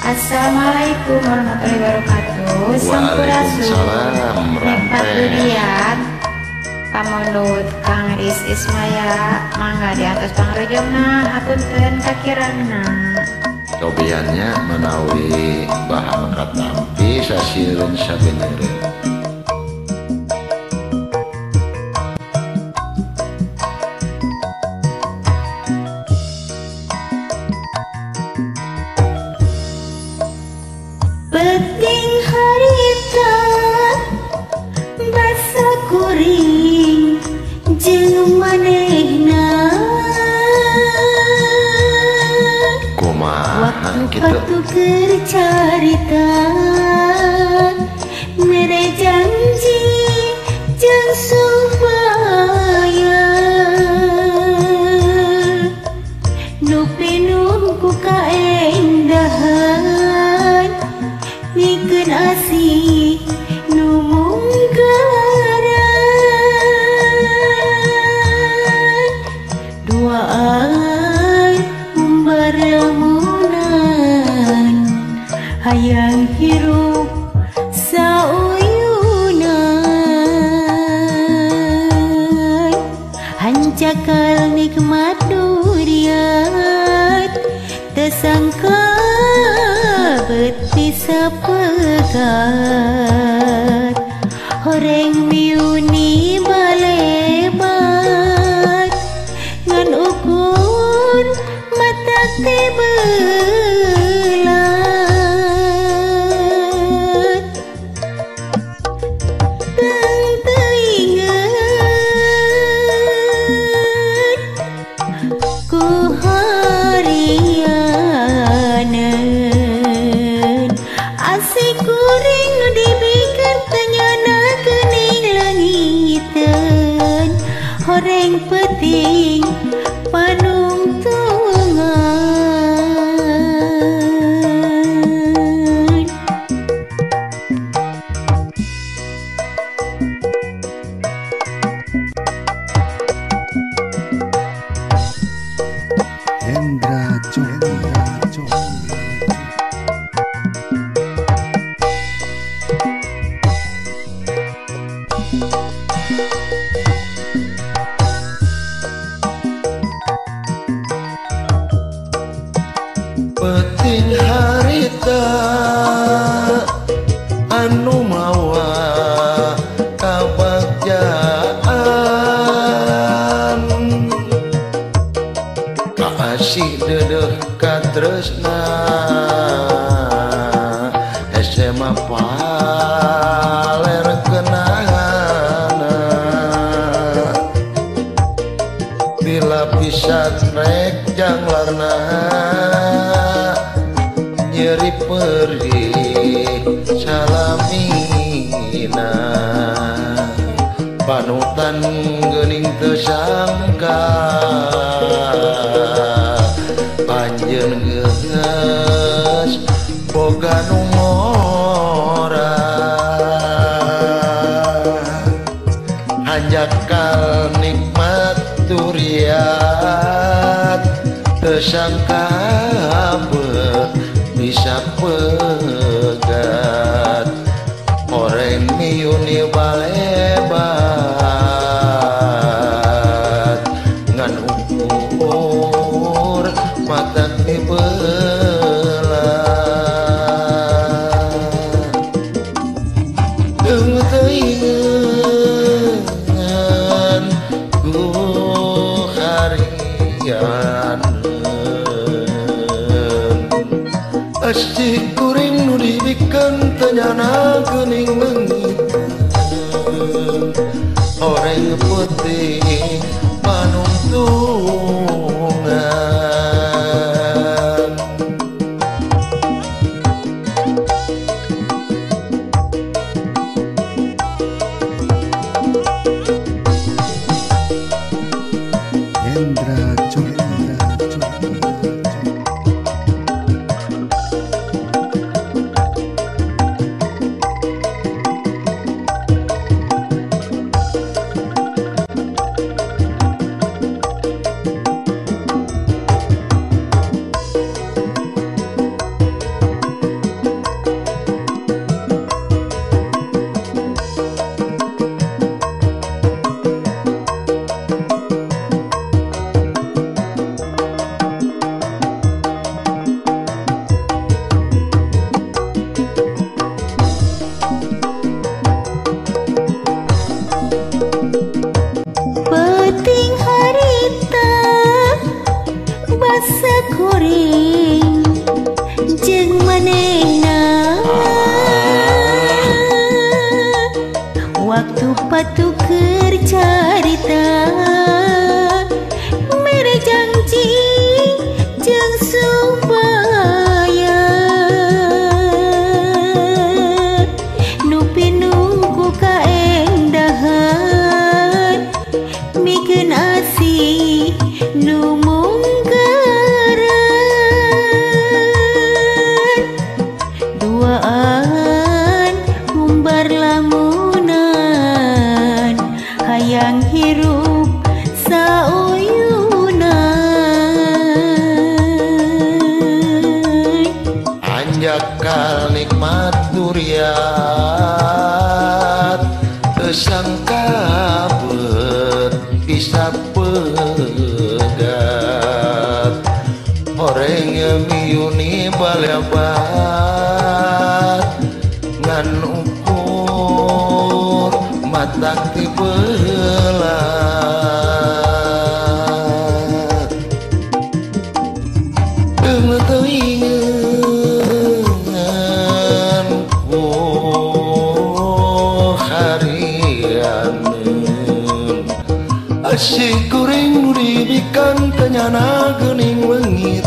Assalamualaikum warahmatullahi wabarakatuh. Waalaikumsalam. Empat dudian pamulut Kang Riz Ismaya mangga diantos pangrojongna hapunten kakirana. Cobiannya menawi bahan katampi sasireun sabenereun. Peting harita basa kuring jeung manehna Kumaha kitu waktu keur carita mere janji jeung supaya nu pinuh ku kaendahan nikeun asih nu munggaran duaan umbaramunan hayang hirup sauyunan hancakal nikmat durian tesangka bisa pegat horeng miuni balebat ngan ukur mata tebelat teng teinget ku harianan asik kuring nu dibikeun tanyana geuning langiteun horeng peting panungtungan Hendra Cobi. Peting harita anu mawa kabagjaan kaasih dedeh katresna SMA paler kenana dilapisan rek janglarna nyeri perih salamina panutan geuning teu sangka panjeun geus boga nu ngora hanjakal nikmat durian teu sangka bisa pegat horeng miuni balebat ngan ukur mata tibelat teu teingan ku harian asik kuring nu dibikeun tanyana geuning leungiteun horeng peuting panungtungan Hendra Cobi. patu-patu kercarita mere janji jeung supaya nu pinuku kaendahan mikeun asih nu mungkaran duaan umbar lamunan hayang hirup sauyunan anjakal nikmat duriat tersangka bet bisa pegat horeng miuni balebat ngan ukur matak tibelat temen-temen asik kuring dibikan tenyana geuning weungiteun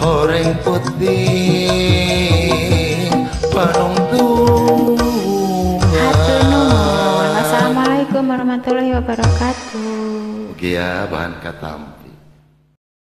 horeng putih panungtung hatur nuhun. Wassalamualaikum warahmatullahi wabarakatuh. Gia bahan katam